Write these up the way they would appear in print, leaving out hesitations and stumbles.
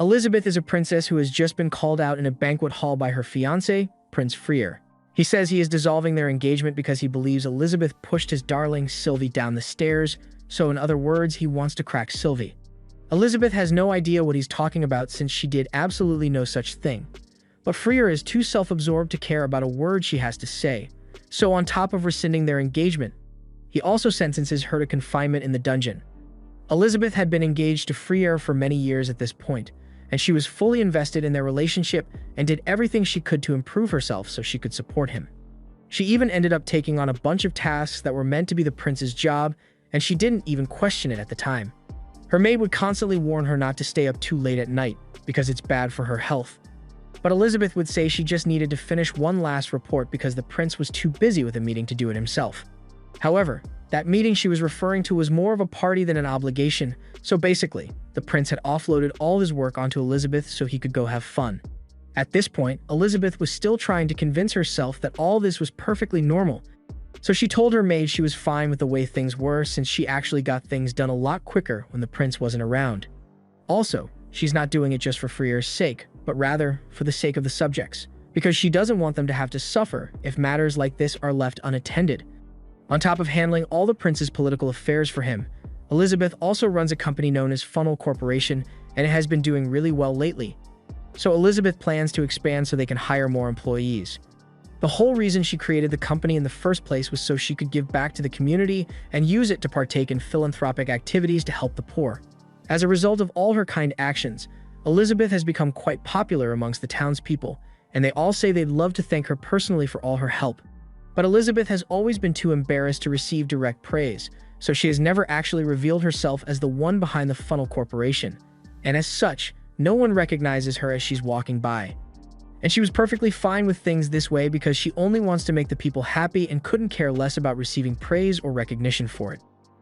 Elizabeth is a princess who has just been called out in a banquet hall by her fiancé, Prince Freer. He says he is dissolving their engagement because he believes Elizabeth pushed his darling Sylvie down the stairs, so in other words, he wants to crack Sylvie. Elizabeth has no idea what he's talking about since she did absolutely no such thing. But Freer is too self-absorbed to care about a word she has to say, so on top of rescinding their engagement, he also sentences her to confinement in the dungeon. Elizabeth had been engaged to Freer for many years at this point, and she was fully invested in their relationship and did everything she could to improve herself so she could support him. She even ended up taking on a bunch of tasks that were meant to be the prince's job, and she didn't even question it at the time. Her maid would constantly warn her not to stay up too late at night because it's bad for her health. But Elizabeth would say she just needed to finish one last report because the prince was too busy with a meeting to do it himself. However, that meeting she was referring to was more of a party than an obligation, so basically, the prince had offloaded all his work onto Elizabeth so he could go have fun. At this point, Elizabeth was still trying to convince herself that all this was perfectly normal, so she told her maid she was fine with the way things were since she actually got things done a lot quicker when the prince wasn't around. Also, she's not doing it just for Freer's sake, but rather for the sake of the subjects, because she doesn't want them to have to suffer if matters like this are left unattended. On top of handling all the prince's political affairs for him, Elizabeth also runs a company known as Funnel Corporation, and it has been doing really well lately. So Elizabeth plans to expand so they can hire more employees. The whole reason she created the company in the first place was so she could give back to the community and use it to partake in philanthropic activities to help the poor. As a result of all her kind actions, Elizabeth has become quite popular amongst the townspeople, and they all say they'd love to thank her personally for all her help. But Elizabeth has always been too embarrassed to receive direct praise, so she has never actually revealed herself as the one behind the Funnel Corporation, and as such, no one recognizes her as she's walking by. And she was perfectly fine with things this way because she only wants to make the people happy and couldn't care less about receiving praise or recognition for it.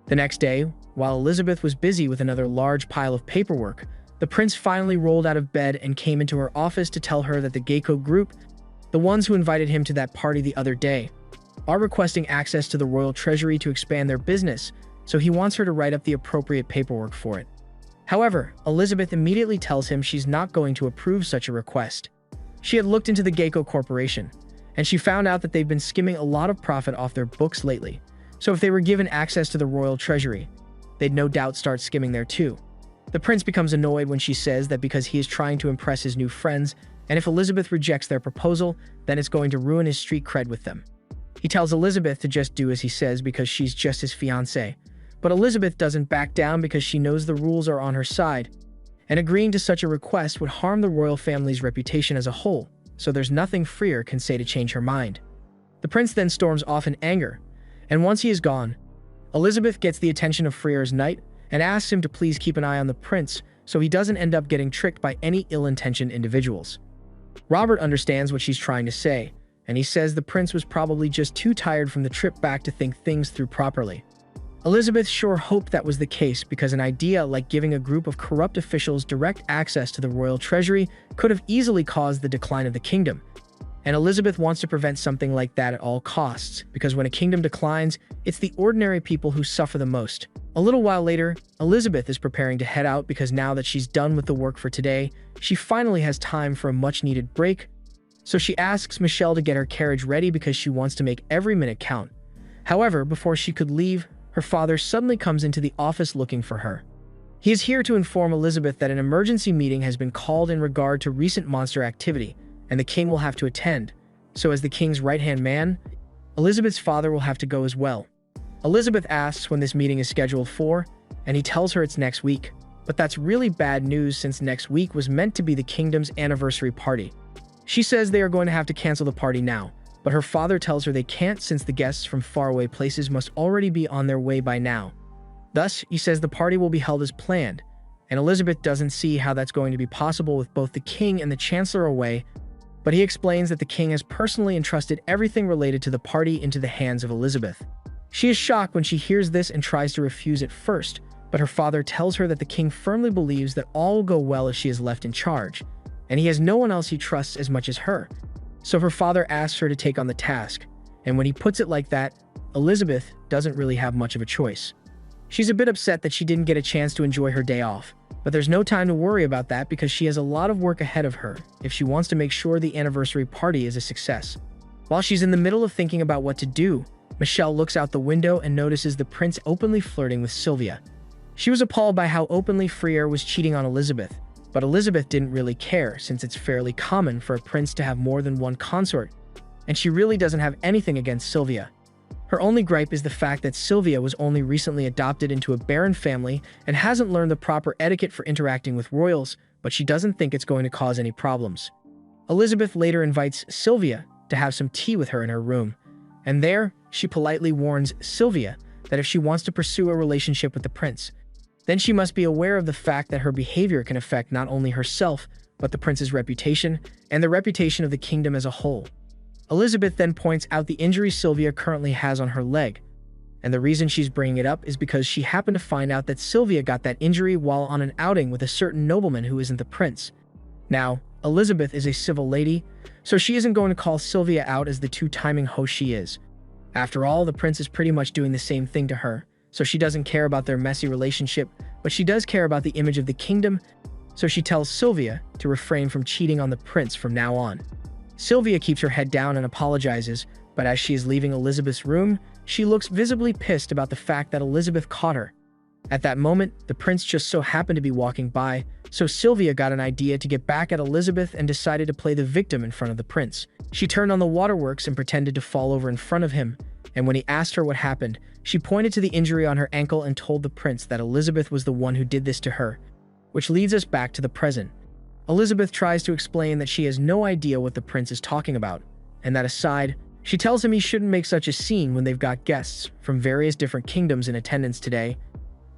The next day, while Elizabeth was busy with another large pile of paperwork, the prince finally rolled out of bed and came into her office to tell her that the Gecko group, the ones who invited him to that party the other day, are requesting access to the royal treasury to expand their business, so he wants her to write up the appropriate paperwork for it. However, Elizabeth immediately tells him she's not going to approve such a request. She had looked into the Gecko Corporation, and she found out that they've been skimming a lot of profit off their books lately, so if they were given access to the royal treasury, they'd no doubt start skimming there too. The prince becomes annoyed when she says that because he is trying to impress his new friends, and if Elizabeth rejects their proposal, then it's going to ruin his street cred with them. He tells Elizabeth to just do as he says because she's just his fiancée, but Elizabeth doesn't back down because she knows the rules are on her side, and agreeing to such a request would harm the royal family's reputation as a whole, so there's nothing Freer can say to change her mind. The prince then storms off in anger, and once he is gone, Elizabeth gets the attention of Freer's knight and asks him to please keep an eye on the prince so he doesn't end up getting tricked by any ill-intentioned individuals. Robert understands what she's trying to say, and he says the prince was probably just too tired from the trip back to think things through properly. Elizabeth sure hoped that was the case because an idea like giving a group of corrupt officials direct access to the royal treasury could have easily caused the decline of the kingdom. And Elizabeth wants to prevent something like that at all costs, because when a kingdom declines, it's the ordinary people who suffer the most. A little while later, Elizabeth is preparing to head out because now that she's done with the work for today, she finally has time for a much-needed break. So she asks Michelle to get her carriage ready because she wants to make every minute count. However, before she could leave, her father suddenly comes into the office looking for her. He is here to inform Elizabeth that an emergency meeting has been called in regard to recent monster activity, and the king will have to attend. So as the king's right-hand man, Elizabeth's father will have to go as well. Elizabeth asks when this meeting is scheduled for, and he tells her it's next week. But that's really bad news since next week was meant to be the kingdom's anniversary party. She says they are going to have to cancel the party now, but her father tells her they can't since the guests from faraway places must already be on their way by now. Thus, he says the party will be held as planned, and Elizabeth doesn't see how that's going to be possible with both the king and the chancellor away, but he explains that the king has personally entrusted everything related to the party into the hands of Elizabeth. She is shocked when she hears this and tries to refuse at first, but her father tells her that the king firmly believes that all will go well if she is left in charge, and he has no one else he trusts as much as her. So her father asks her to take on the task, and when he puts it like that, Elizabeth doesn't really have much of a choice. She's a bit upset that she didn't get a chance to enjoy her day off, But there's no time to worry about that because she has a lot of work ahead of her if she wants to make sure the anniversary party is a success. While she's in the middle of thinking about what to do, Michelle looks out the window and notices the prince openly flirting with Sylvia. She was appalled by how openly Freyr was cheating on Elizabeth, but Elizabeth didn't really care since it's fairly common for a prince to have more than one consort, and she really doesn't have anything against Sylvia. Her only gripe is the fact that Sylvia was only recently adopted into a baron family and hasn't learned the proper etiquette for interacting with royals, but she doesn't think it's going to cause any problems. Elizabeth later invites Sylvia to have some tea with her in her room, and there, she politely warns Sylvia that if she wants to pursue a relationship with the prince, then she must be aware of the fact that her behavior can affect not only herself, but the prince's reputation and the reputation of the kingdom as a whole. Elizabeth then points out the injury Sylvia currently has on her leg, and the reason she's bringing it up is because she happened to find out that Sylvia got that injury while on an outing with a certain nobleman who isn't the prince. Now, Elizabeth is a civil lady, so she isn't going to call Sylvia out as the two-timing hoe she is. After all, the prince is pretty much doing the same thing to her, so she doesn't care about their messy relationship, but she does care about the image of the kingdom, so she tells Sylvia to refrain from cheating on the prince from now on. Sylvia keeps her head down and apologizes, but as she is leaving Elizabeth's room, she looks visibly pissed about the fact that Elizabeth caught her. At that moment, the prince just so happened to be walking by, so Sylvia got an idea to get back at Elizabeth and decided to play the victim in front of the prince. She turned on the waterworks and pretended to fall over in front of him, and when he asked her what happened, she pointed to the injury on her ankle and told the prince that Elizabeth was the one who did this to her, which leads us back to the present. Elizabeth tries to explain that she has no idea what the prince is talking about, and that aside, she tells him he shouldn't make such a scene when they've got guests from various different kingdoms in attendance today.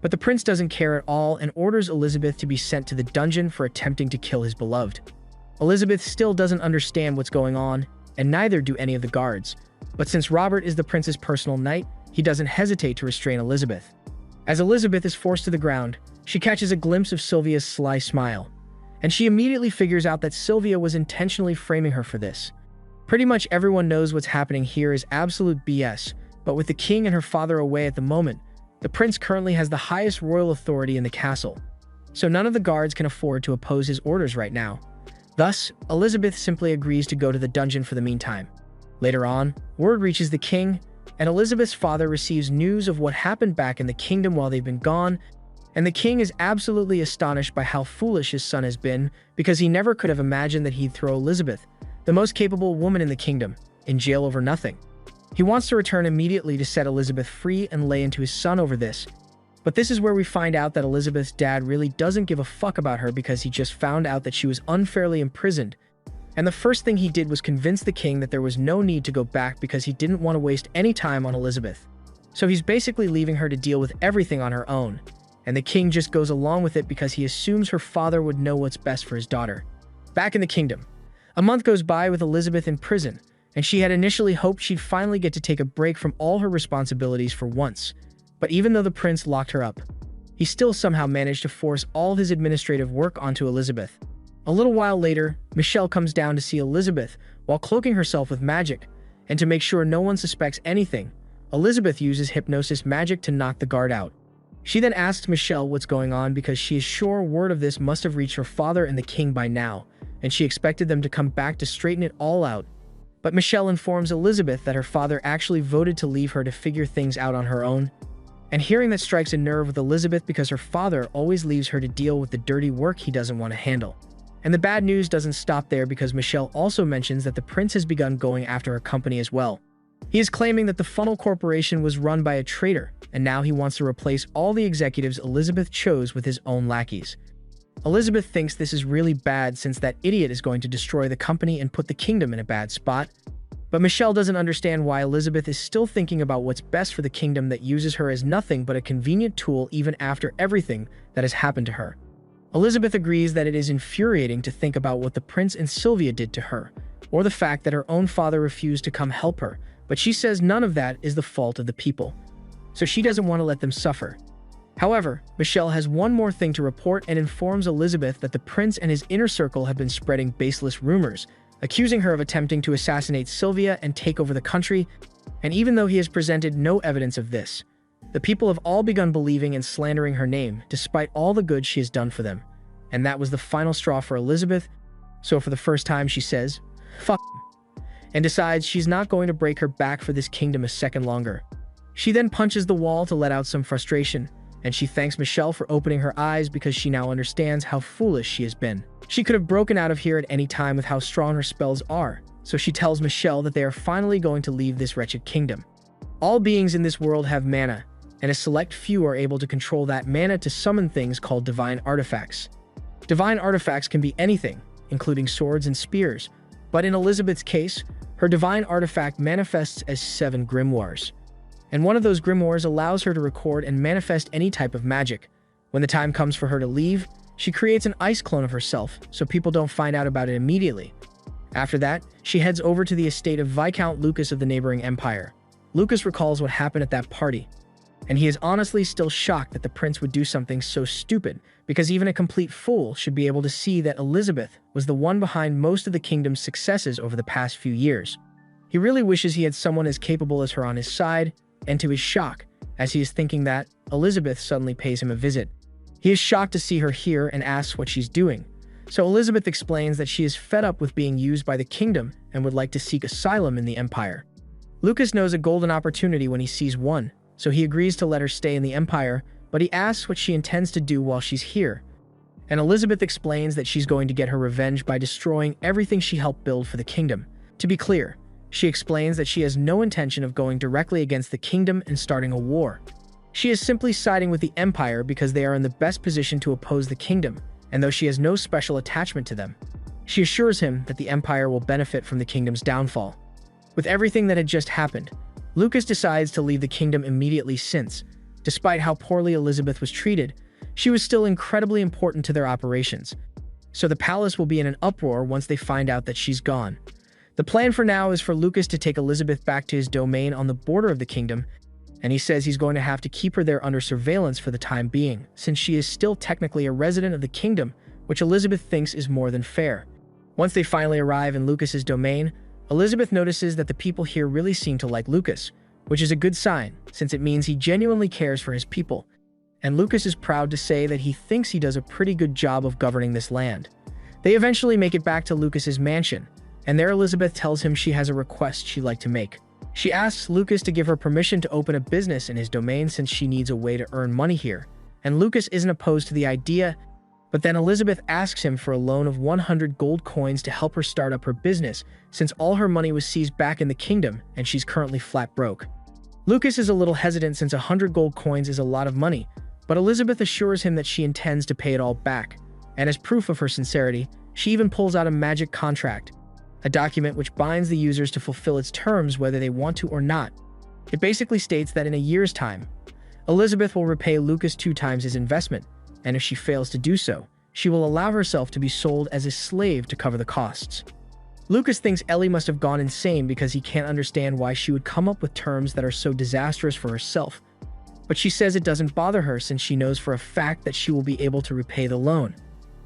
But the prince doesn't care at all and orders Elizabeth to be sent to the dungeon for attempting to kill his beloved. Elizabeth still doesn't understand what's going on, and neither do any of the guards. But since Robert is the prince's personal knight, he doesn't hesitate to restrain Elizabeth. As Elizabeth is forced to the ground, she catches a glimpse of Sylvia's sly smile, and she immediately figures out that Sylvia was intentionally framing her for this. Pretty much everyone knows what's happening here is absolute BS, but with the king and her father away at the moment, the prince currently has the highest royal authority in the castle, so none of the guards can afford to oppose his orders right now. Thus, Elizabeth simply agrees to go to the dungeon for the meantime. Later on, word reaches the king, and Elizabeth's father receives news of what happened back in the kingdom while they've been gone, and the king is absolutely astonished by how foolish his son has been because he never could have imagined that he'd throw Elizabeth, the most capable woman in the kingdom, in jail over nothing. He wants to return immediately to set Elizabeth free and lay into his son over this. But this is where we find out that Elizabeth's dad really doesn't give a fuck about her because he just found out that she was unfairly imprisoned. And the first thing he did was convince the king that there was no need to go back because he didn't want to waste any time on Elizabeth. So he's basically leaving her to deal with everything on her own. And the king just goes along with it because he assumes her father would know what's best for his daughter. Back in the kingdom, a month goes by with Elizabeth in prison, and she had initially hoped she'd finally get to take a break from all her responsibilities for once. But even though the prince locked her up, he still somehow managed to force all his administrative work onto Elizabeth. A little while later, Michelle comes down to see Elizabeth while cloaking herself with magic, and to make sure no one suspects anything, Elizabeth uses hypnosis magic to knock the guard out. She then asks Michelle what's going on because she is sure word of this must have reached her father and the king by now, and she expected them to come back to straighten it all out. But Michelle informs Elizabeth that her father actually voted to leave her to figure things out on her own. And hearing that strikes a nerve with Elizabeth because her father always leaves her to deal with the dirty work he doesn't want to handle. And the bad news doesn't stop there because Michelle also mentions that the prince has begun going after her company as well. He is claiming that the Funnel Corporation was run by a traitor, and now he wants to replace all the executives Elizabeth chose with his own lackeys. Elizabeth thinks this is really bad since that idiot is going to destroy the company and put the kingdom in a bad spot. But Michelle doesn't understand why Elizabeth is still thinking about what's best for the kingdom that uses her as nothing but a convenient tool even after everything that has happened to her. Elizabeth agrees that it is infuriating to think about what the prince and Sylvia did to her, or the fact that her own father refused to come help her, but she says none of that is the fault of the people, so she doesn't want to let them suffer. However, Michelle has one more thing to report and informs Elizabeth that the prince and his inner circle have been spreading baseless rumors, accusing her of attempting to assassinate Sylvia and take over the country, and even though he has presented no evidence of this, The people have all begun believing and slandering her name, despite all the good she has done for them. And that was the final straw for Elizabeth, so for the first time she says, "Fuck," and decides she's not going to break her back for this kingdom a second longer. She then punches the wall to let out some frustration, and she thanks Michelle for opening her eyes because she now understands how foolish she has been. She could have broken out of here at any time with how strong her spells are, so she tells Michelle that they are finally going to leave this wretched kingdom. All beings in this world have mana, and a select few are able to control that mana to summon things called divine artifacts. Divine artifacts can be anything, including swords and spears, but in Elizabeth's case, her divine artifact manifests as 7 grimoires. And one of those grimoires allows her to record and manifest any type of magic. When the time comes for her to leave, she creates an ice clone of herself so people don't find out about it immediately. After that, she heads over to the estate of Viscount Lucas of the neighboring empire. Lucas recalls what happened at that party, and he is honestly still shocked that the prince would do something so stupid, because even a complete fool should be able to see that Elizabeth was the one behind most of the kingdom's successes over the past few years. He really wishes he had someone as capable as her on his side, and to his shock, as he is thinking that, Elizabeth suddenly pays him a visit. He is shocked to see her here and asks what she's doing. So Elizabeth explains that she is fed up with being used by the kingdom and would like to seek asylum in the empire. Lucas knows a golden opportunity when he sees one, so he agrees to let her stay in the empire, but he asks what she intends to do while she's here. And Elizabeth explains that she's going to get her revenge by destroying everything she helped build for the kingdom. To be clear, she explains that she has no intention of going directly against the kingdom and starting a war. She is simply siding with the empire because they are in the best position to oppose the kingdom, and though she has no special attachment to them, she assures him that the empire will benefit from the kingdom's downfall. With everything that had just happened, Lucas decides to leave the kingdom immediately since, despite how poorly Elizabeth was treated, she was still incredibly important to their operations. So the palace will be in an uproar once they find out that she's gone. The plan for now is for Lucas to take Elizabeth back to his domain on the border of the kingdom, and he says he's going to have to keep her there under surveillance for the time being, since she is still technically a resident of the kingdom, which Elizabeth thinks is more than fair. Once they finally arrive in Lucas's domain, Elizabeth notices that the people here really seem to like Lucas, which is a good sign, since it means he genuinely cares for his people. And Lucas is proud to say that he thinks he does a pretty good job of governing this land. They eventually make it back to Lucas's mansion, and there Elizabeth tells him she has a request she'd like to make. She asks Lucas to give her permission to open a business in his domain since she needs a way to earn money here, and Lucas isn't opposed to the idea, but then Elizabeth asks him for a loan of 100 gold coins to help her start up her business since all her money was seized back in the kingdom and she's currently flat broke. Lucas is a little hesitant since 100 gold coins is a lot of money, but Elizabeth assures him that she intends to pay it all back, and as proof of her sincerity, she even pulls out a magic contract, a document which binds the users to fulfill its terms whether they want to or not. It basically states that in a year's time, Elizabeth will repay Lucas 2 times his investment, and if she fails to do so, she will allow herself to be sold as a slave to cover the costs. Lucas thinks Ellie must have gone insane because he can't understand why she would come up with terms that are so disastrous for herself, but she says it doesn't bother her since she knows for a fact that she will be able to repay the loan.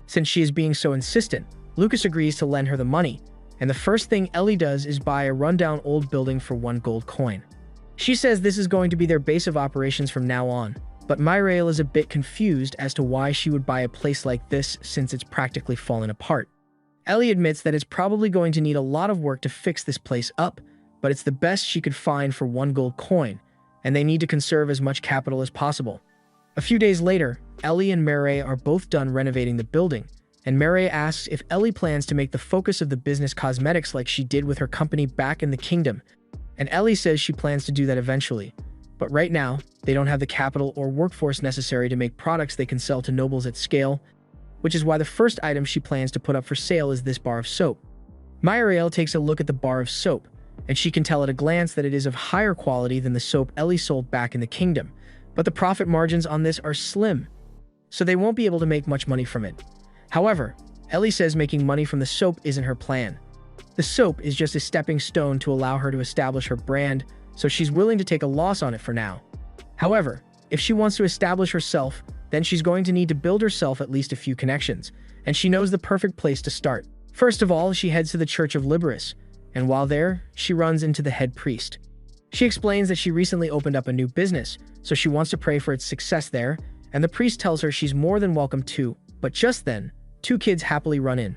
Since she is being so insistent, Lucas agrees to lend her the money, and the first thing Ellie does is buy a rundown old building for 1 gold coin. She says this is going to be their base of operations from now on, but Myrael is a bit confused as to why she would buy a place like this since it's practically fallen apart. Ellie admits that it's probably going to need a lot of work to fix this place up, but it's the best she could find for 1 gold coin, and they need to conserve as much capital as possible. A few days later, Ellie and Mary are both done renovating the building, and Mary asks if Ellie plans to make the focus of the business cosmetics like she did with her company back in the kingdom, and Ellie says she plans to do that eventually. But right now, they don't have the capital or workforce necessary to make products they can sell to nobles at scale, which is why the first item she plans to put up for sale is this bar of soap. Myrael takes a look at the bar of soap, and she can tell at a glance that it is of higher quality than the soap Ellie sold back in the kingdom, but the profit margins on this are slim, so they won't be able to make much money from it. However, Ellie says making money from the soap isn't her plan. The soap is just a stepping stone to allow her to establish her brand, so she's willing to take a loss on it for now. However, if she wants to establish herself, then she's going to need to build herself at least a few connections, and she knows the perfect place to start. First of all, she heads to the Church of Liberis, and while there, she runs into the head priest. She explains that she recently opened up a new business, so she wants to pray for its success there, and the priest tells her she's more than welcome to, but just then, two kids happily run in.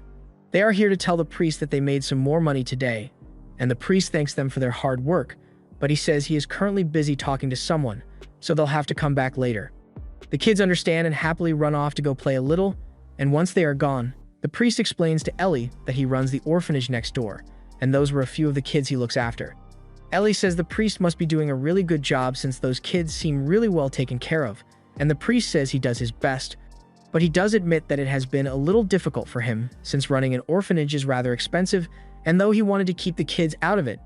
They are here to tell the priest that they made some more money today, and the priest thanks them for their hard work, but he says he is currently busy talking to someone, so they'll have to come back later. The kids understand and happily run off to go play a little, and once they are gone, the priest explains to Ellie that he runs the orphanage next door, and those were a few of the kids he looks after. Ellie says the priest must be doing a really good job since those kids seem really well taken care of, and the priest says he does his best, but he does admit that it has been a little difficult for him since running an orphanage is rather expensive, and though he wanted to keep the kids out of it,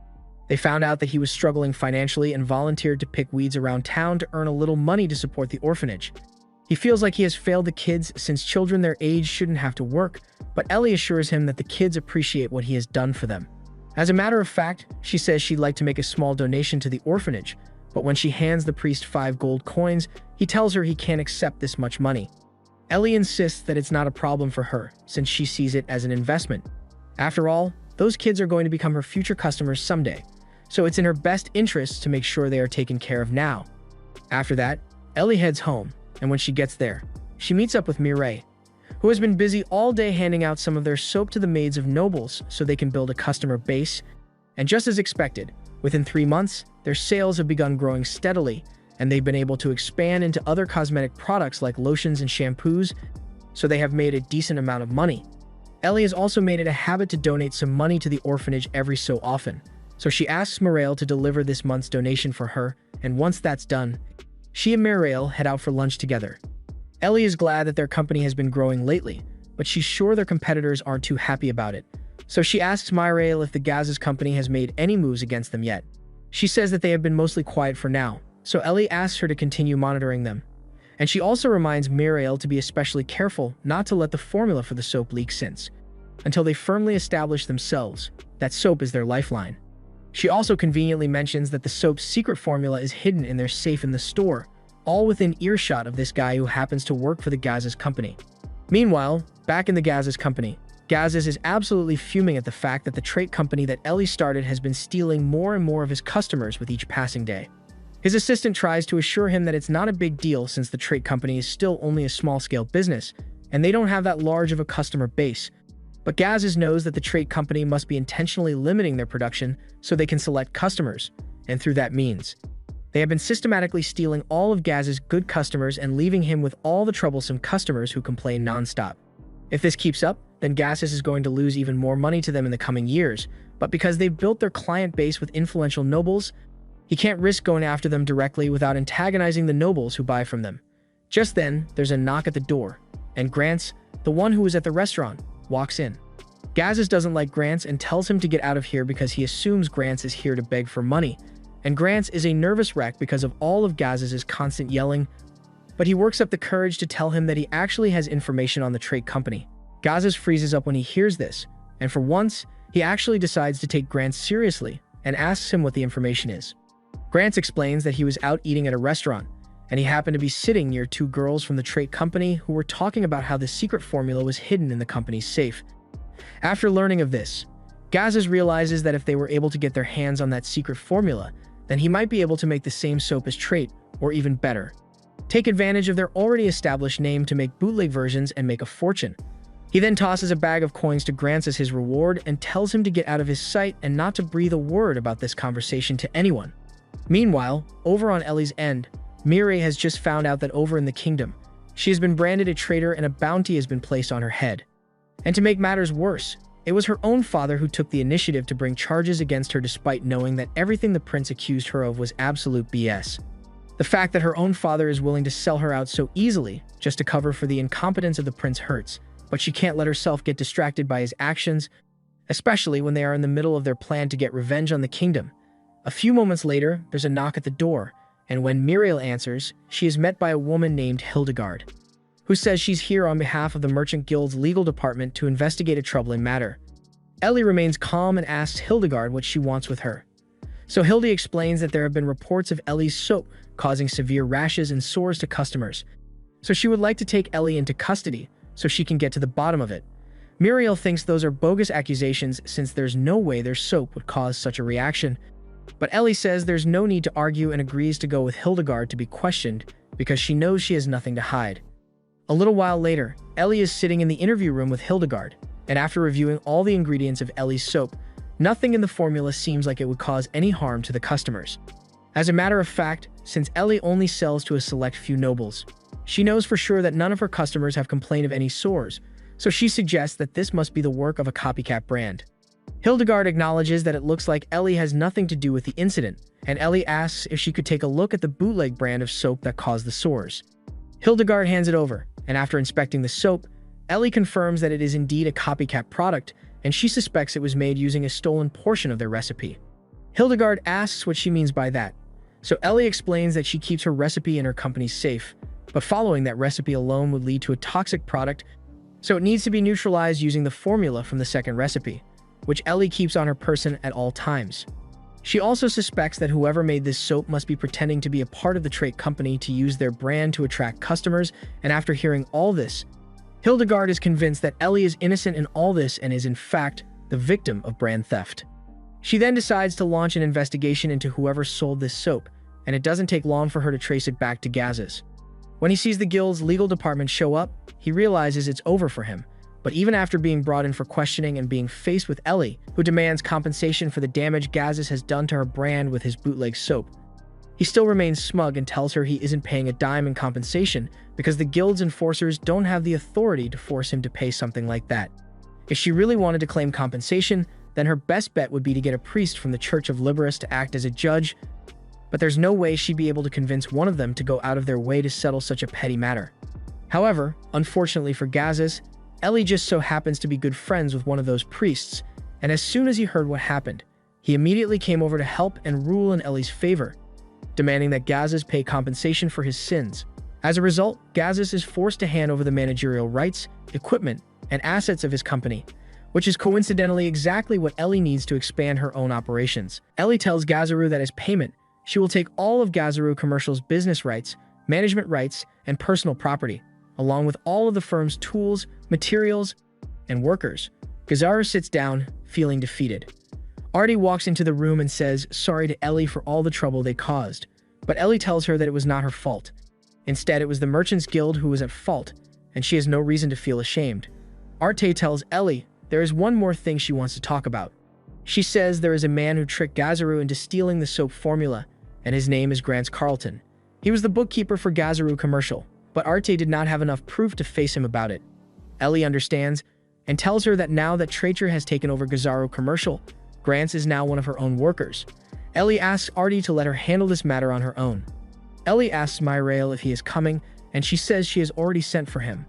they found out that he was struggling financially and volunteered to pick weeds around town to earn a little money to support the orphanage. He feels like he has failed the kids since children their age shouldn't have to work, but Ellie assures him that the kids appreciate what he has done for them. As a matter of fact, she says she'd like to make a small donation to the orphanage, but when she hands the priest 5 gold coins, he tells her he can't accept this much money. Ellie insists that it's not a problem for her, since she sees it as an investment. After all, those kids are going to become her future customers someday, so it's in her best interest to make sure they are taken care of now. After that, Ellie heads home, and when she gets there, she meets up with Mireille, who has been busy all day handing out some of their soap to the maids of nobles so they can build a customer base. And just as expected, within 3 months, their sales have begun growing steadily, and they've been able to expand into other cosmetic products like lotions and shampoos, so they have made a decent amount of money. Ellie has also made it a habit to donate some money to the orphanage every so often, so she asks Mireille to deliver this month's donation for her, and once that's done, she and Mireille head out for lunch together. Ellie is glad that their company has been growing lately, but she's sure their competitors aren't too happy about it. So she asks Mireille if the Gaz's company has made any moves against them yet. She says that they have been mostly quiet for now, so Ellie asks her to continue monitoring them. And she also reminds Mireille to be especially careful not to let the formula for the soap leak since, until they firmly establish themselves, that soap is their lifeline. She also conveniently mentions that the soap's secret formula is hidden in their safe in the store, all within earshot of this guy who happens to work for the Gaz's company. Meanwhile, back in the Gaz's company, Gaz's is absolutely fuming at the fact that the trait company that Ellie started has been stealing more and more of his customers with each passing day. His assistant tries to assure him that it's not a big deal since the trait company is still only a small-scale business, and they don't have that large of a customer base. But Gaz's knows that the trait company must be intentionally limiting their production so they can select customers, and through that means, they have been systematically stealing all of Gaz's good customers and leaving him with all the troublesome customers who complain non-stop. If this keeps up, then Gaz's is going to lose even more money to them in the coming years, but because they've built their client base with influential nobles, he can't risk going after them directly without antagonizing the nobles who buy from them. Just then, there's a knock at the door, and Grants, the one who was at the restaurant, walks in. Gaz's doesn't like Grants and tells him to get out of here because he assumes Grants is here to beg for money, and Grants is a nervous wreck because of all of Gaz's constant yelling, but he works up the courage to tell him that he actually has information on the trait company. Gaz's freezes up when he hears this, and for once, he actually decides to take Grants seriously and asks him what the information is. Grants explains that he was out eating at a restaurant, and he happened to be sitting near 2 girls from the trait company who were talking about how the secret formula was hidden in the company's safe. After learning of this, Gaz's realizes that if they were able to get their hands on that secret formula, then he might be able to make the same soap as Trait, or even better. Take advantage of their already established name to make bootleg versions and make a fortune. He then tosses a bag of coins to Grants as his reward and tells him to get out of his sight and not to breathe a word about this conversation to anyone. Meanwhile, over on Ellie's end, Mireille has just found out that over in the kingdom, she has been branded a traitor and a bounty has been placed on her head. And to make matters worse, it was her own father who took the initiative to bring charges against her despite knowing that everything the prince accused her of was absolute BS. The fact that her own father is willing to sell her out so easily just to cover for the incompetence of the prince hurts, but she can't let herself get distracted by his actions, especially when they are in the middle of their plan to get revenge on the kingdom. A few moments later, there's a knock at the door, and when Mireille answers, she is met by a woman named Hildegard, who says she's here on behalf of the Merchant Guild's legal department to investigate a troubling matter. Ellie remains calm and asks Hildegard what she wants with her. So Hildy explains that there have been reports of Ellie's soap causing severe rashes and sores to customers, so she would like to take Ellie into custody so she can get to the bottom of it. Mireille thinks those are bogus accusations since there's no way their soap would cause such a reaction, But Ellie says there's no need to argue and agrees to go with Hildegard to be questioned because she knows she has nothing to hide. A little while later, Ellie is sitting in the interview room with Hildegard, and after reviewing all the ingredients of Ellie's soap, nothing in the formula seems like it would cause any harm to the customers. As a matter of fact, since Ellie only sells to a select few nobles, she knows for sure that none of her customers have complained of any sores, so she suggests that this must be the work of a copycat brand. Hildegard acknowledges that it looks like Ellie has nothing to do with the incident, and Ellie asks if she could take a look at the bootleg brand of soap that caused the sores. Hildegard hands it over, and after inspecting the soap, Ellie confirms that it is indeed a copycat product, and she suspects it was made using a stolen portion of their recipe. Hildegard asks what she means by that, so Ellie explains that she keeps her recipe in her company's safe, but following that recipe alone would lead to a toxic product, so it needs to be neutralized using the formula from the second recipe, which Ellie keeps on her person at all times. She also suspects that whoever made this soap must be pretending to be a part of the Trait company to use their brand to attract customers, and after hearing all this, Hildegard is convinced that Ellie is innocent in all this and is in fact the victim of brand theft. She then decides to launch an investigation into whoever sold this soap, and it doesn't take long for her to trace it back to Gazes. When he sees the guild's legal department show up, he realizes it's over for him. But even after being brought in for questioning and being faced with Ellie, who demands compensation for the damage Gazes has done to her brand with his bootleg soap, he still remains smug and tells her he isn't paying a dime in compensation because the guild's enforcers don't have the authority to force him to pay something like that. If she really wanted to claim compensation, then her best bet would be to get a priest from the Church of Liberus to act as a judge, but there's no way she'd be able to convince one of them to go out of their way to settle such a petty matter. However, unfortunately for Gazes, Ellie just so happens to be good friends with one of those priests, and as soon as he heard what happened, he immediately came over to help and rule in Ellie's favor, demanding that Gazes pay compensation for his sins. As a result, Gazes is forced to hand over the managerial rights, equipment, and assets of his company, which is coincidentally exactly what Ellie needs to expand her own operations. Ellie tells Gazaru that as payment, she will take all of Gazaru Commercial's business rights, management rights, and personal property, along with all of the firm's tools, materials, and workers. Gazaru sits down, feeling defeated. Artie walks into the room and says sorry to Ellie for all the trouble they caused, but Ellie tells her that it was not her fault. Instead, it was the Merchants Guild who was at fault, and she has no reason to feel ashamed. Arte tells Ellie there is one more thing she wants to talk about. She says there is a man who tricked Gazaru into stealing the soap formula, and his name is Grant Carlton. He was the bookkeeper for Gazaru Commercial, but Arte did not have enough proof to face him about it. Ellie understands and tells her that now that Traitor has taken over Gazaru Commercial, Grants is now one of her own workers. Ellie asks Artie to let her handle this matter on her own. Ellie asks Myrael if he is coming, and she says she has already sent for him.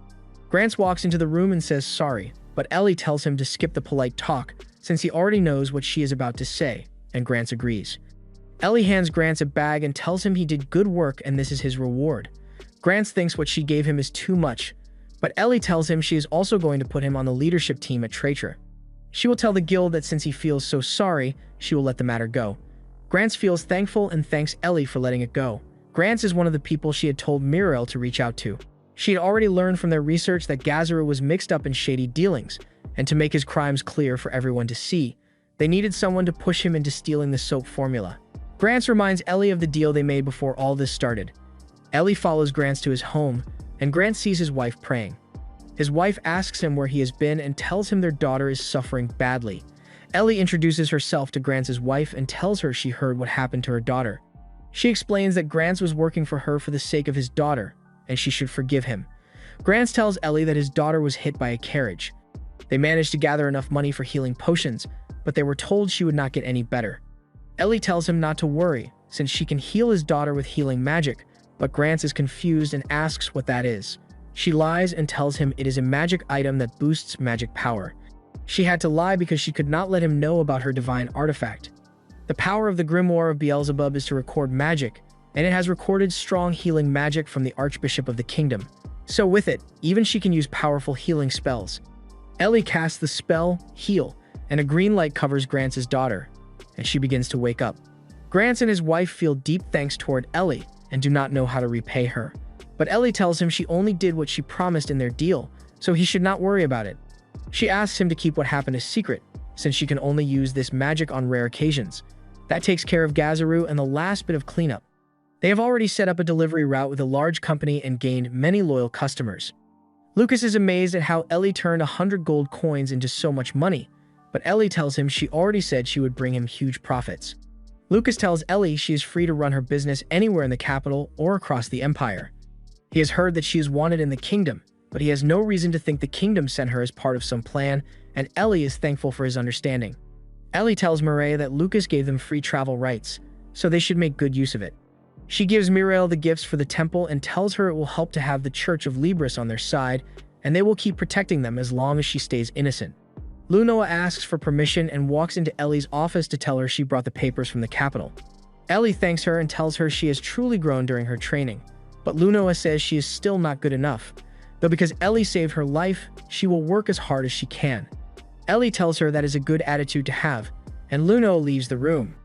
Grants walks into the room and says sorry, but Ellie tells him to skip the polite talk since he already knows what she is about to say, and Grants agrees. Ellie hands Grants a bag and tells him he did good work and this is his reward. Grants thinks what she gave him is too much, but Ellie tells him she is also going to put him on the leadership team at Traitor. She will tell the guild that since he feels so sorry, she will let the matter go. Grants feels thankful and thanks Ellie for letting it go. Grants is one of the people she had told Muriel to reach out to. She had already learned from their research that Gazaru was mixed up in shady dealings, and to make his crimes clear for everyone to see, they needed someone to push him into stealing the soap formula. Grants reminds Ellie of the deal they made before all this started. Ellie follows Grants to his home, and Grants sees his wife praying. His wife asks him where he has been and tells him their daughter is suffering badly. Ellie introduces herself to Grants' wife and tells her she heard what happened to her daughter. She explains that Grants was working for her for the sake of his daughter, and she should forgive him. Grants tells Ellie that his daughter was hit by a carriage. They managed to gather enough money for healing potions, but they were told she would not get any better. Ellie tells him not to worry, since she can heal his daughter with healing magic, but Grants is confused and asks what that is. She lies and tells him it is a magic item that boosts magic power. She had to lie because she could not let him know about her divine artifact. The power of the Grimoire of Beelzebub is to record magic, and it has recorded strong healing magic from the Archbishop of the Kingdom. So with it, even she can use powerful healing spells. Ellie casts the spell, Heal, and a green light covers Grants' daughter, and she begins to wake up. Grants and his wife feel deep thanks toward Ellie and do not know how to repay her. But Ellie tells him she only did what she promised in their deal, so he should not worry about it. She asks him to keep what happened a secret, since she can only use this magic on rare occasions. That takes care of Gazaru and the last bit of cleanup. They have already set up a delivery route with a large company and gained many loyal customers. Lucas is amazed at how Ellie turned 100 gold coins into so much money, but Ellie tells him she already said she would bring him huge profits. Lucas tells Ellie she is free to run her business anywhere in the capital or across the empire. He has heard that she is wanted in the kingdom, but he has no reason to think the kingdom sent her as part of some plan, and Ellie is thankful for his understanding. Ellie tells Mireille that Lucas gave them free travel rights, so they should make good use of it. She gives Mireille the gifts for the temple and tells her it will help to have the Church of Libris on their side, and they will keep protecting them as long as she stays innocent. Lunoa asks for permission and walks into Ellie's office to tell her she brought the papers from the capital. Ellie thanks her and tells her she has truly grown during her training, but Lunoa says she is still not good enough, though because Ellie saved her life, she will work as hard as she can. Ellie tells her that is a good attitude to have, and Lunoa leaves the room.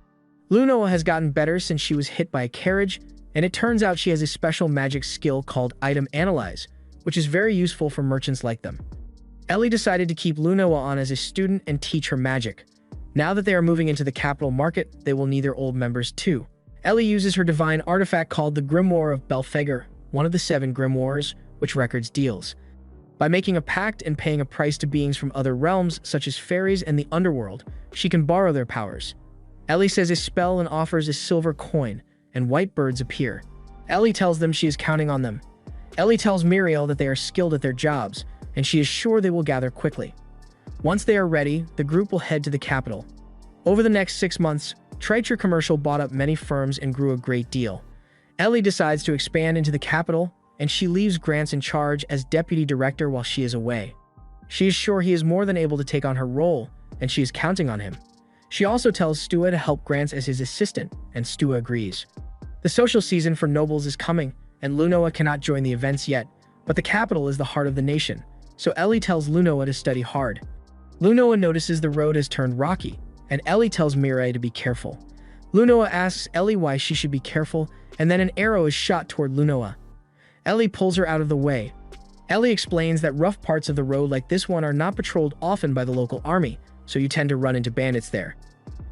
Lunoa has gotten better since she was hit by a carriage, and it turns out she has a special magic skill called Item Analyze, which is very useful for merchants like them. Ellie decided to keep Lunoa on as a student and teach her magic. Now that they are moving into the capital market, they will need their old members too. Ellie uses her divine artifact called the Grimoire of Belphegor, one of the 7 grimoires, which records deals. By making a pact and paying a price to beings from other realms, such as fairies and the underworld, she can borrow their powers. Ellie says a spell and offers a silver coin, and white birds appear. Ellie tells them she is counting on them. Ellie tells Mireille that they are skilled at their jobs, and she is sure they will gather quickly. Once they are ready, the group will head to the capital. Over the next 6 months, Tritre Commercial bought up many firms and grew a great deal. Ellie decides to expand into the capital, and she leaves Grants in charge as deputy director while she is away. She is sure he is more than able to take on her role, and she is counting on him. She also tells Stua to help Grants as his assistant, and Stua agrees. The social season for nobles is coming, and Lunoa cannot join the events yet, but the capital is the heart of the nation, so Ellie tells Lunoa to study hard. Lunoa notices the road has turned rocky, and Ellie tells Mireille to be careful. Lunoa asks Ellie why she should be careful, and then an arrow is shot toward Lunoa. Ellie pulls her out of the way. Ellie explains that rough parts of the road like this one are not patrolled often by the local army, so you tend to run into bandits there.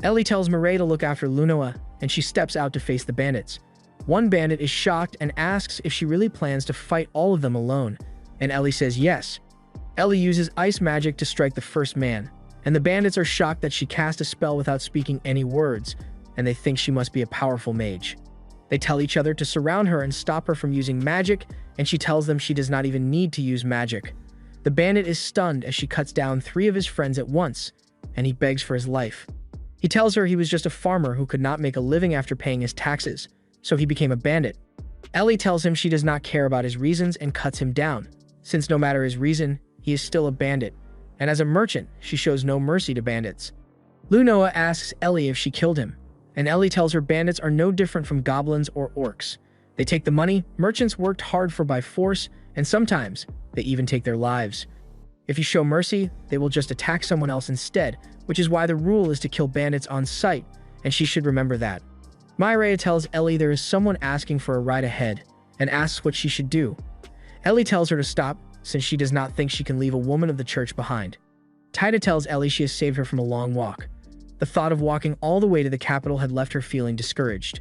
Ellie tells Mireille to look after Lunoa, and she steps out to face the bandits. One bandit is shocked and asks if she really plans to fight all of them alone, and Ellie says yes. Ellie uses ice magic to strike the first man, and the bandits are shocked that she cast a spell without speaking any words, and they think she must be a powerful mage. They tell each other to surround her and stop her from using magic, and she tells them she does not even need to use magic. The bandit is stunned as she cuts down 3 of his friends at once, and he begs for his life. He tells her he was just a farmer who could not make a living after paying his taxes, so he became a bandit. Ellie tells him she does not care about his reasons and cuts him down, since no matter his reason, he is still a bandit, and as a merchant, she shows no mercy to bandits. Lunoa asks Ellie if she killed him, and Ellie tells her bandits are no different from goblins or orcs. They take the money merchants worked hard for by force, and sometimes they even take their lives. If you show mercy, they will just attack someone else instead, which is why the rule is to kill bandits on sight, and she should remember that. Mireille tells Ellie there is someone asking for a ride ahead, and asks what she should do. Ellie tells her to stop, since she does not think she can leave a woman of the church behind. Tida tells Ellie she has saved her from a long walk. The thought of walking all the way to the capital had left her feeling discouraged.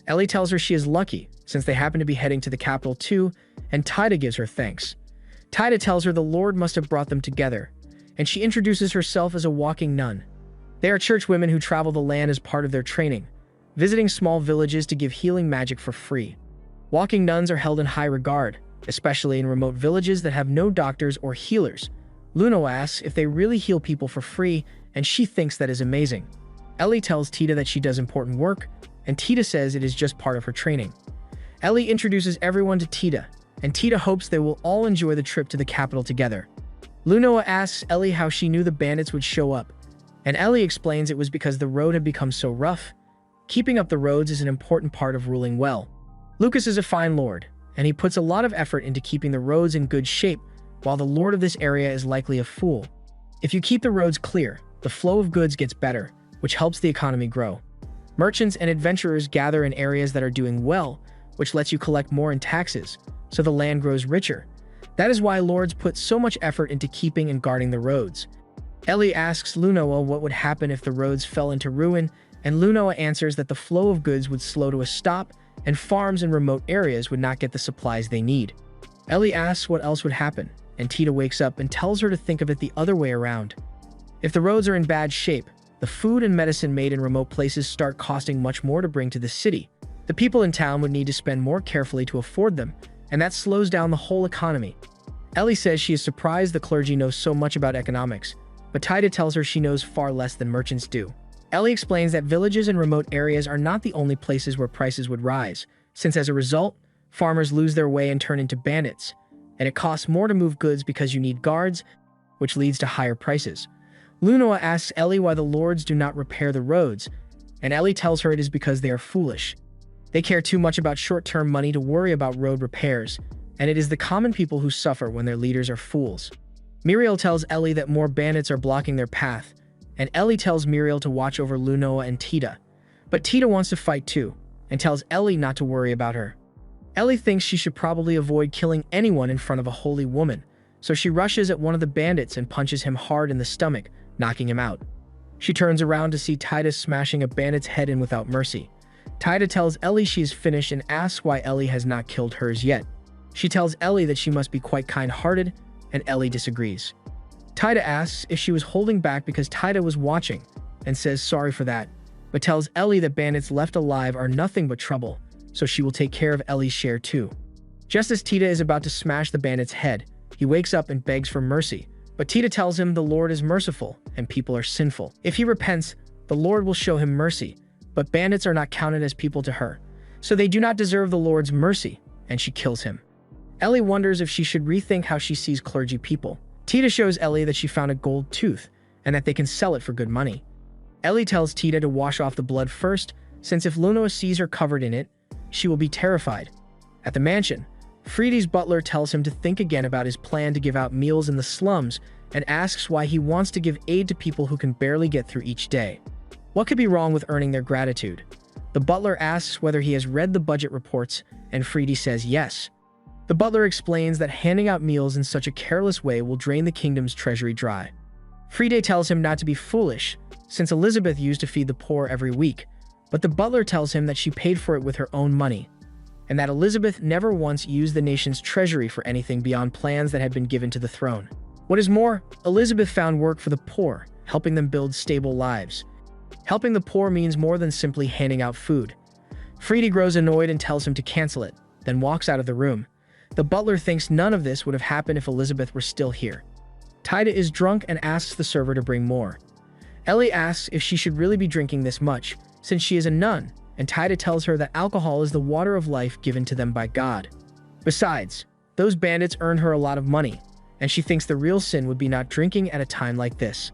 Ellie tells her she is lucky, since they happen to be heading to the capital too, and Tida gives her thanks. Tida tells her the Lord must have brought them together, and she introduces herself as a walking nun. They are church women who travel the land as part of their training, visiting small villages to give healing magic for free. Walking nuns are held in high regard, especially in remote villages that have no doctors or healers. Lunoa asks if they really heal people for free, and she thinks that is amazing. Ellie tells Tida that she does important work, and Tida says it is just part of her training. Ellie introduces everyone to Tida, and Tida hopes they will all enjoy the trip to the capital together. Lunoa asks Ellie how she knew the bandits would show up, and Ellie explains it was because the road had become so rough. Keeping up the roads is an important part of ruling well. Lucas is a fine lord, and he puts a lot of effort into keeping the roads in good shape, while the lord of this area is likely a fool. If you keep the roads clear, the flow of goods gets better, which helps the economy grow. Merchants and adventurers gather in areas that are doing well, which lets you collect more in taxes, so the land grows richer. That is why lords put so much effort into keeping and guarding the roads. Ellie asks Lunoa what would happen if the roads fell into ruin, and Lunoa answers that the flow of goods would slow to a stop and farms in remote areas would not get the supplies they need. Ellie asks what else would happen, and Tita wakes up and tells her to think of it the other way around. If the roads are in bad shape, the food and medicine made in remote places start costing much more to bring to the city. The people in town would need to spend more carefully to afford them, and that slows down the whole economy. Ellie says she is surprised the clergy knows so much about economics, but Tita tells her she knows far less than merchants do. Ellie explains that villages and remote areas are not the only places where prices would rise, since as a result, farmers lose their way and turn into bandits, and it costs more to move goods because you need guards, which leads to higher prices. Lunoa asks Ellie why the lords do not repair the roads, and Ellie tells her it is because they are foolish. They care too much about short-term money to worry about road repairs, and it is the common people who suffer when their leaders are fools. Muriel tells Ellie that more bandits are blocking their path, and Ellie tells Muriel to watch over Lunoa and Tita. But Tita wants to fight too, and tells Ellie not to worry about her. Ellie thinks she should probably avoid killing anyone in front of a holy woman, so she rushes at one of the bandits and punches him hard in the stomach, knocking him out. She turns around to see Tita smashing a bandit's head in without mercy. Tita tells Ellie she is finished and asks why Ellie has not killed hers yet. She tells Ellie that she must be quite kind-hearted, and Ellie disagrees. Tita asks if she was holding back because Tita was watching, and says sorry for that, but tells Ellie that bandits left alive are nothing but trouble, so she will take care of Ellie's share too. Just as Tita is about to smash the bandit's head, he wakes up and begs for mercy, but Tita tells him the Lord is merciful and people are sinful. If he repents, the Lord will show him mercy, but bandits are not counted as people to her, so they do not deserve the Lord's mercy, and she kills him. Ellie wonders if she should rethink how she sees clergy people. Tita shows Ellie that she found a gold tooth, and that they can sell it for good money. Ellie tells Tita to wash off the blood first, since if Lunoa sees her covered in it, she will be terrified. At the mansion, Fridi's butler tells him to think again about his plan to give out meals in the slums, and asks why he wants to give aid to people who can barely get through each day. What could be wrong with earning their gratitude? The butler asks whether he has read the budget reports, and Fridi says yes. The butler explains that handing out meals in such a careless way will drain the kingdom's treasury dry. Fride tells him not to be foolish, since Elizabeth used to feed the poor every week, but the butler tells him that she paid for it with her own money, and that Elizabeth never once used the nation's treasury for anything beyond plans that had been given to the throne. What is more, Elizabeth found work for the poor, helping them build stable lives. Helping the poor means more than simply handing out food. Fridi grows annoyed and tells him to cancel it, then walks out of the room. The butler thinks none of this would have happened if Elizabeth were still here. Tita is drunk and asks the server to bring more. Ellie asks if she should really be drinking this much, since she is a nun, and Tita tells her that alcohol is the water of life given to them by God. Besides, those bandits earned her a lot of money, and she thinks the real sin would be not drinking at a time like this.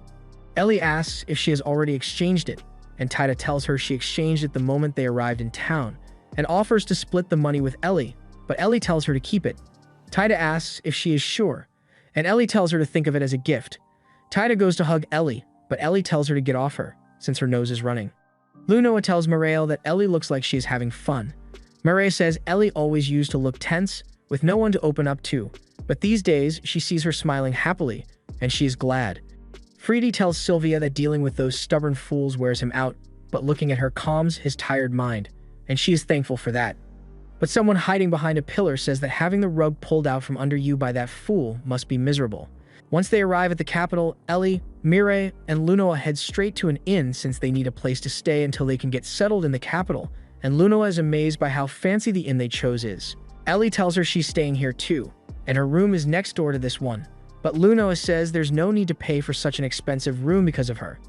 Ellie asks if she has already exchanged it, and Tita tells her she exchanged it the moment they arrived in town, and offers to split the money with Ellie, but Ellie tells her to keep it. Tita asks if she is sure, and Ellie tells her to think of it as a gift. Tita goes to hug Ellie, but Ellie tells her to get off her, since her nose is running. Lunoa tells Muriel that Ellie looks like she is having fun. Muriel says Ellie always used to look tense, with no one to open up to, but these days she sees her smiling happily, and she is glad. Fridi tells Sylvia that dealing with those stubborn fools wears him out, but looking at her calms his tired mind, and she is thankful for that. But someone hiding behind a pillar says that having the rug pulled out from under you by that fool must be miserable. Once they arrive at the capital, Ellie, Mireille, and Lunoa head straight to an inn since they need a place to stay until they can get settled in the capital, and Lunoa is amazed by how fancy the inn they chose is. Ellie tells her she's staying here too, and her room is next door to this one, but Lunoa says there's no need to pay for such an expensive room because of her.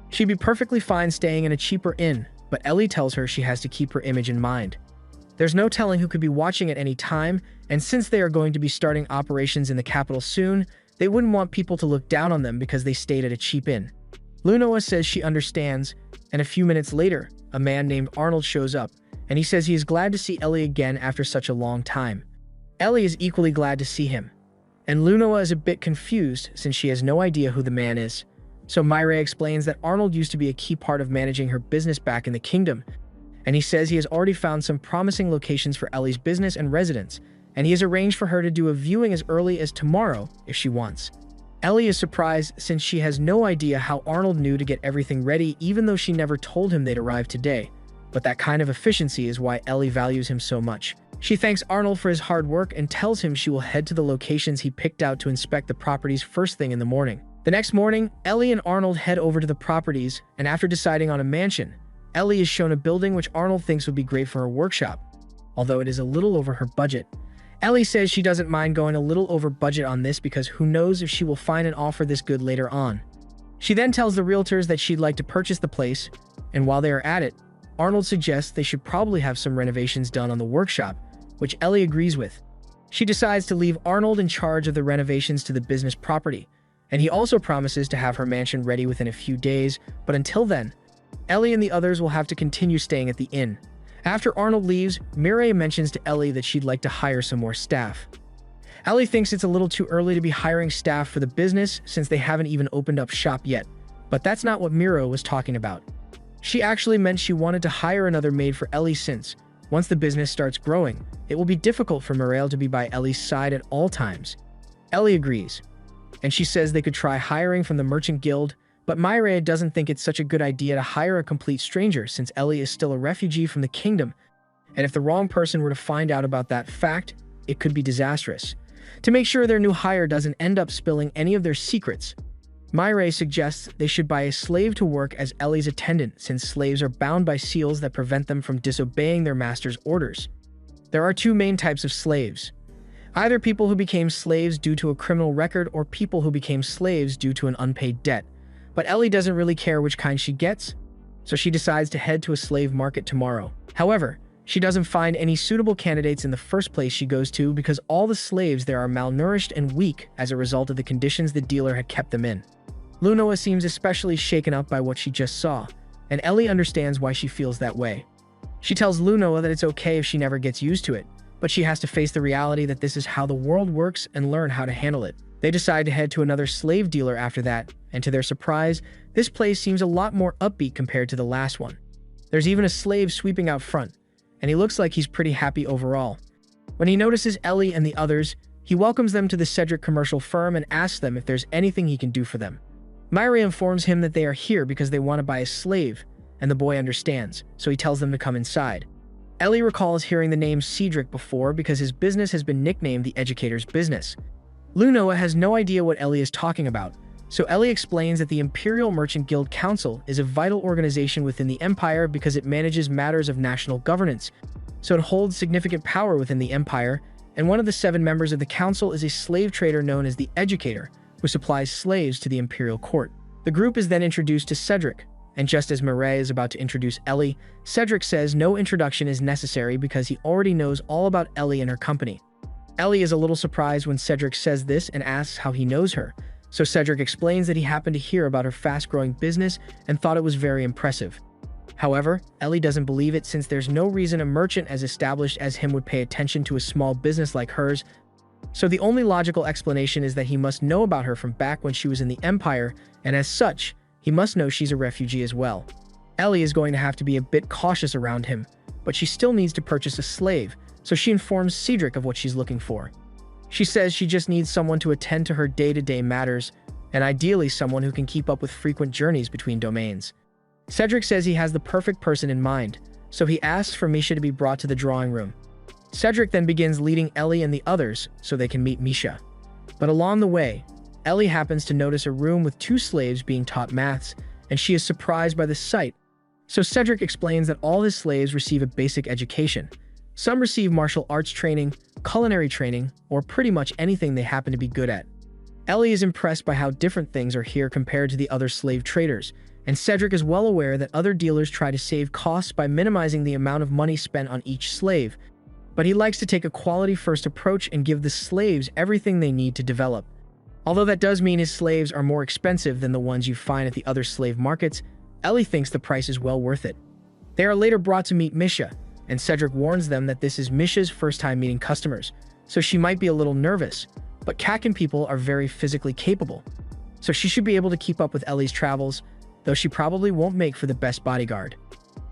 She'd be perfectly fine staying in a cheaper inn, but Ellie tells her she has to keep her image in mind. There's no telling who could be watching at any time, and since they are going to be starting operations in the capital soon, they wouldn't want people to look down on them because they stayed at a cheap inn. Lunoa says she understands, and a few minutes later, a man named Arnold shows up, and he says he is glad to see Ellie again after such a long time. Ellie is equally glad to see him, and Lunoa is a bit confused since she has no idea who the man is. So Mireille explains that Arnold used to be a key part of managing her business back in the kingdom, and he says he has already found some promising locations for Ellie's business and residence, and he has arranged for her to do a viewing as early as tomorrow if she wants. Ellie is surprised since she has no idea how Arnold knew to get everything ready even though she never told him they'd arrive today. But that kind of efficiency is why Ellie values him so much. She thanks Arnold for his hard work and tells him she will head to the locations he picked out to inspect the properties first thing in the morning. The next morning, Ellie and Arnold head over to the properties, and after deciding on a mansion, Ellie is shown a building which Arnold thinks would be great for her workshop, although it is a little over her budget. Ellie says she doesn't mind going a little over budget on this because who knows if she will find an offer this good later on. She then tells the realtors that she'd like to purchase the place, and while they are at it, Arnold suggests they should probably have some renovations done on the workshop, which Ellie agrees with. She decides to leave Arnold in charge of the renovations to the business property, and he also promises to have her mansion ready within a few days, but until then, Ellie and the others will have to continue staying at the inn. After Arnold leaves, Mireille mentions to Ellie that she'd like to hire some more staff. Ellie thinks it's a little too early to be hiring staff for the business since they haven't even opened up shop yet, but that's not what Mireille was talking about. She actually meant she wanted to hire another maid for Ellie since, once the business starts growing, it will be difficult for Mireille to be by Ellie's side at all times. Ellie agrees, and she says they could try hiring from the Merchant Guild, but Mireille doesn't think it's such a good idea to hire a complete stranger since Ellie is still a refugee from the kingdom, and if the wrong person were to find out about that fact, it could be disastrous. To make sure their new hire doesn't end up spilling any of their secrets, Mireille suggests they should buy a slave to work as Ellie's attendant since slaves are bound by seals that prevent them from disobeying their master's orders. There are two main types of slaves. Either people who became slaves due to a criminal record or people who became slaves due to an unpaid debt. But Ellie doesn't really care which kind she gets, so she decides to head to a slave market tomorrow. However, she doesn't find any suitable candidates in the first place she goes to because all the slaves there are malnourished and weak as a result of the conditions the dealer had kept them in. Lunoa seems especially shaken up by what she just saw, and Ellie understands why she feels that way. She tells Lunoa that it's okay if she never gets used to it, but she has to face the reality that this is how the world works and learn how to handle it. They decide to head to another slave dealer after that, and to their surprise, this place seems a lot more upbeat compared to the last one. There's even a slave sweeping out front, and he looks like he's pretty happy overall. When he notices Ellie and the others, he welcomes them to the Cedric commercial firm and asks them if there's anything he can do for them. Mireille informs him that they are here because they want to buy a slave, and the boy understands, so he tells them to come inside. Ellie recalls hearing the name Cedric before because his business has been nicknamed the Educator's Business. Lunoa has no idea what Ellie is talking about, so Ellie explains that the Imperial Merchant Guild Council is a vital organization within the Empire because it manages matters of national governance, so it holds significant power within the Empire, and one of the 7 members of the council is a slave trader known as the Educator, who supplies slaves to the Imperial Court. The group is then introduced to Cedric, and just as Mireille is about to introduce Ellie, Cedric says no introduction is necessary because he already knows all about Ellie and her company. Ellie is a little surprised when Cedric says this and asks how he knows her, so Cedric explains that he happened to hear about her fast-growing business and thought it was very impressive. However, Ellie doesn't believe it since there's no reason a merchant as established as him would pay attention to a small business like hers, so the only logical explanation is that he must know about her from back when she was in the Empire, and as such, he must know she's a refugee as well. Ellie is going to have to be a bit cautious around him, but she still needs to purchase a slave, so she informs Cedric of what she's looking for. She says she just needs someone to attend to her day-to-day matters, and ideally someone who can keep up with frequent journeys between domains. Cedric says he has the perfect person in mind, so he asks for Misha to be brought to the drawing room. Cedric then begins leading Ellie and the others so they can meet Misha. But along the way, Ellie happens to notice a room with 2 slaves being taught maths, and she is surprised by the sight. So Cedric explains that all his slaves receive a basic education. Some receive martial arts training, culinary training, or pretty much anything they happen to be good at. Ellie is impressed by how different things are here compared to the other slave traders, and Cedric is well aware that other dealers try to save costs by minimizing the amount of money spent on each slave, but he likes to take a quality-first approach and give the slaves everything they need to develop. Although that does mean his slaves are more expensive than the ones you find at the other slave markets, Ellie thinks the price is well worth it. They are later brought to meet Misha, and Cedric warns them that this is Misha's first time meeting customers, so she might be a little nervous, but Kakin people are very physically capable, so she should be able to keep up with Ellie's travels, though she probably won't make for the best bodyguard.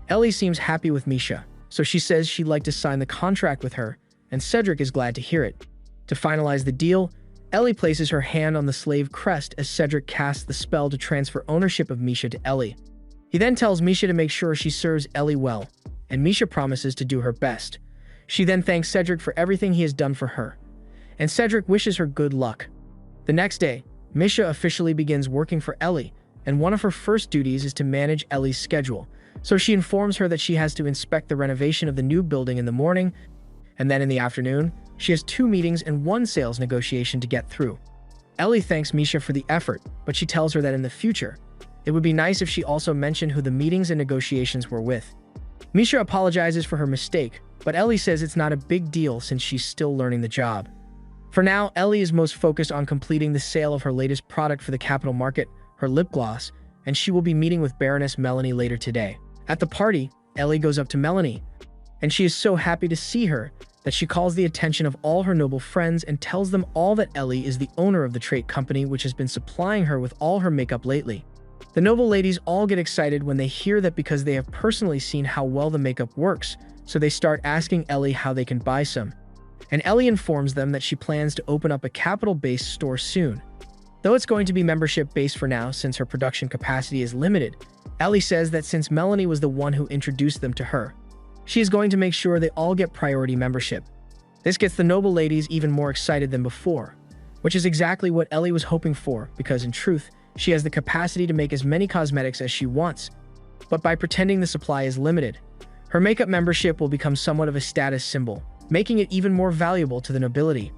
Ellie seems happy with Misha, so she says she'd like to sign the contract with her, and Cedric is glad to hear it. To finalize the deal, Ellie places her hand on the slave crest as Cedric casts the spell to transfer ownership of Misha to Ellie. He then tells Misha to make sure she serves Ellie well, and Misha promises to do her best. She then thanks Cedric for everything he has done for her, and Cedric wishes her good luck. The next day, Misha officially begins working for Ellie, and one of her first duties is to manage Ellie's schedule. So she informs her that she has to inspect the renovation of the new building in the morning, and then in the afternoon, she has 2 meetings and 1 sales negotiation to get through. Ellie thanks Misha for the effort, but she tells her that in the future, it would be nice if she also mentioned who the meetings and negotiations were with. Misha apologizes for her mistake, but Ellie says it's not a big deal since she's still learning the job. For now, Ellie is most focused on completing the sale of her latest product for the capital market, her lip gloss, and she will be meeting with Baroness Melanie later today. At the party, Ellie goes up to Melanie, and she is so happy to see her that she calls the attention of all her noble friends and tells them all that Ellie is the owner of the Trait Company which has been supplying her with all her makeup lately. The noble ladies all get excited when they hear that because they have personally seen how well the makeup works, so they start asking Ellie how they can buy some. And Ellie informs them that she plans to open up a capital-based store soon. Though it's going to be membership-based for now since her production capacity is limited, Ellie says that since Melanie was the one who introduced them to her, she is going to make sure they all get priority membership. This gets the noble ladies even more excited than before, which is exactly what Ellie was hoping for because in truth, she has the capacity to make as many cosmetics as she wants. But by pretending the supply is limited, her makeup membership will become somewhat of a status symbol, making it even more valuable to the nobility.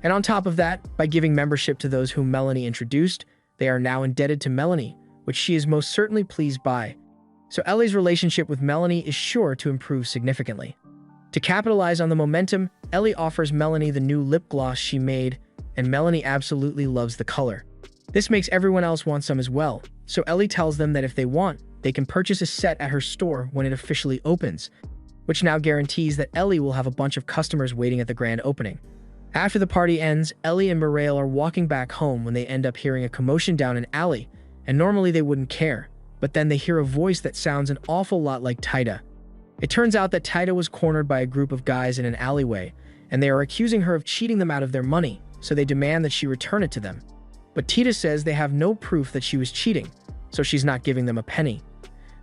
And on top of that, by giving membership to those whom Melanie introduced, they are now indebted to Melanie, which she is most certainly pleased by. So Ellie's relationship with Melanie is sure to improve significantly. To capitalize on the momentum, Ellie offers Melanie the new lip gloss she made, and Melanie absolutely loves the color. This makes everyone else want some as well, so Ellie tells them that if they want, they can purchase a set at her store when it officially opens, which now guarantees that Ellie will have a bunch of customers waiting at the grand opening. After the party ends, Ellie and Morale are walking back home when they end up hearing a commotion down an alley, and normally they wouldn't care, but then they hear a voice that sounds an awful lot like Tita. It turns out that Tita was cornered by a group of guys in an alleyway, and they are accusing her of cheating them out of their money, so they demand that she return it to them. But Tita says they have no proof that she was cheating, so she's not giving them a penny.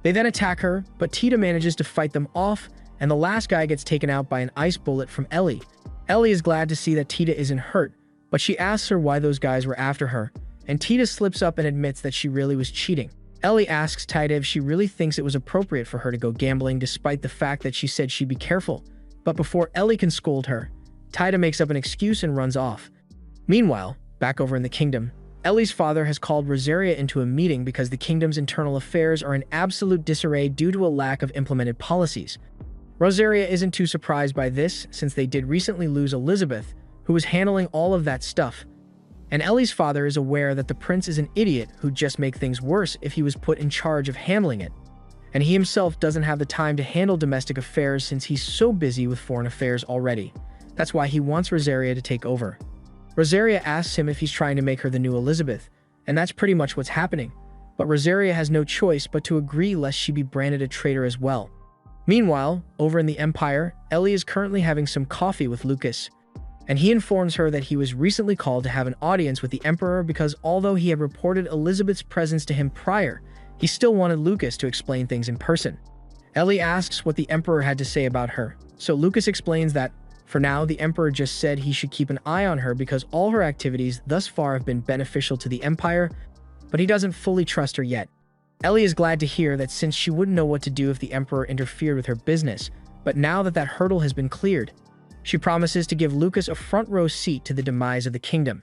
They then attack her, but Tita manages to fight them off, and the last guy gets taken out by an ice bullet from Ellie. Ellie is glad to see that Tita isn't hurt, but she asks her why those guys were after her, and Tita slips up and admits that she really was cheating. Ellie asks Tita if she really thinks it was appropriate for her to go gambling despite the fact that she said she'd be careful, but before Ellie can scold her, Tita makes up an excuse and runs off. Meanwhile, back over in the kingdom, Ellie's father has called Rosaria into a meeting because the kingdom's internal affairs are in absolute disarray due to a lack of implemented policies. Rosaria isn't too surprised by this since they did recently lose Elizabeth, who was handling all of that stuff. And Ellie's father is aware that the prince is an idiot who'd just make things worse if he was put in charge of handling it. And he himself doesn't have the time to handle domestic affairs since he's so busy with foreign affairs already. That's why he wants Rosaria to take over. Rosaria asks him if he's trying to make her the new Elizabeth, and that's pretty much what's happening. But Rosaria has no choice but to agree lest she be branded a traitor as well. Meanwhile, over in the Empire, Ellie is currently having some coffee with Lucas, and he informs her that he was recently called to have an audience with the Emperor because although he had reported Elizabeth's presence to him prior, he still wanted Lucas to explain things in person. Ellie asks what the Emperor had to say about her, so Lucas explains that, for now, the Emperor just said he should keep an eye on her because all her activities thus far have been beneficial to the Empire, but he doesn't fully trust her yet. Ellie is glad to hear that since she wouldn't know what to do if the Emperor interfered with her business, but now that that hurdle has been cleared, she promises to give Lucas a front row seat to the demise of the kingdom.